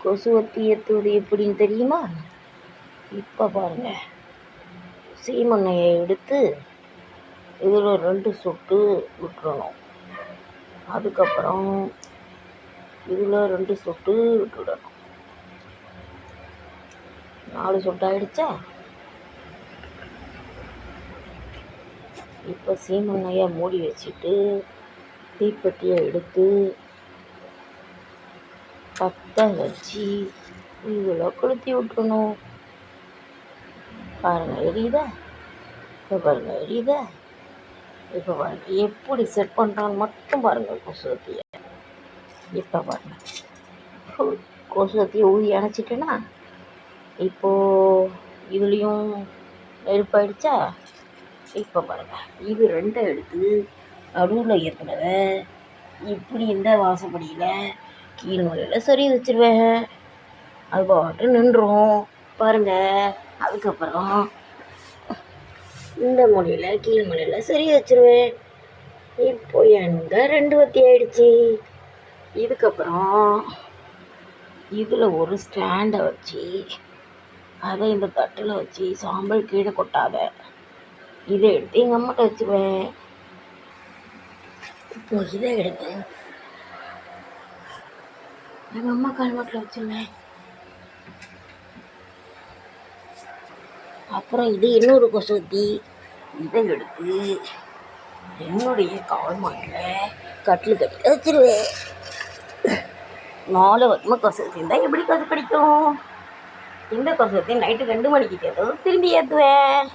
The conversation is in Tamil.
கொசுவத்தி ஏற்றுவது எப்படின்னு தெரியுமா? இப்போ பாருங்கள், சீமெண்ணெயை எடுத்து இதில் 2 சொட்டு விட்டுறணும். அதுக்கப்புறம் இதில் 2 சொட்டு விட்டுவிடணும். 4 சொட்டு ஆகிடுச்சா? இப்போ சீமெண்ணெயை மூடி வச்சுட்டு தீப்பெட்டியை எடுத்து பற்ற வச்சு இதில் கொளுத்தி விட்டுறணும். பாருங்கள் எரியுதா? இப்போ பாருங்கள் எரியுதா? இப்போ பாருங்கள் எப்படி செட் பண்ணுறான்னு மட்டும் பாருங்கள் கொசுவத்தியை. இப்போ பாருங்கள் கொசுவத்தியை ஊதி அணைச்சிட்டேன்னா இப்போது இதுலேயும் நெருப்பாயிடுச்சா? இப்போ பாருங்கள் இது 2 எடுத்து நடுவில் ஏற்கனவே இப்படி இந்த வாசப்படியில் கீழ் முறையில் சரி வச்சுருவேன். அது பாட்டு நின்றுடும் பாருங்கள். அதுக்கப்புறம் இந்த மொழியில் கீழ் மொழியில் சரி வச்சுருவேன். இப்போ எங்கே 2 வத்தி ஆயிடுச்சு. இதுக்கப்புறம் இதில் ஒரு ஸ்டாண்டை வச்சு அதை இந்த தட்டில் வச்சு சாம்பல் கீழே கொட்டாத இதை எடுத்து எங்கள் அம்மாட்ட வச்சுருவேன். இப்போ இதை எடுத்து எங்கள் அம்மா கால்மாட்டில் வச்சுருவேன். அப்புறம் இது இன்னொரு கொசுவத்தி, இதை எடுத்து என்னுடைய கால்மாட்டில் கட்டில் கட்டி வச்சுருவேன். 4 வருஷமாக கொசுவத்தி இருந்தால் எப்படி கொசு கடிக்கும்? இந்த கொசுவத்தி நைட்டு 2 மணிக்கு திரும்பி ஏற்றுவேன்.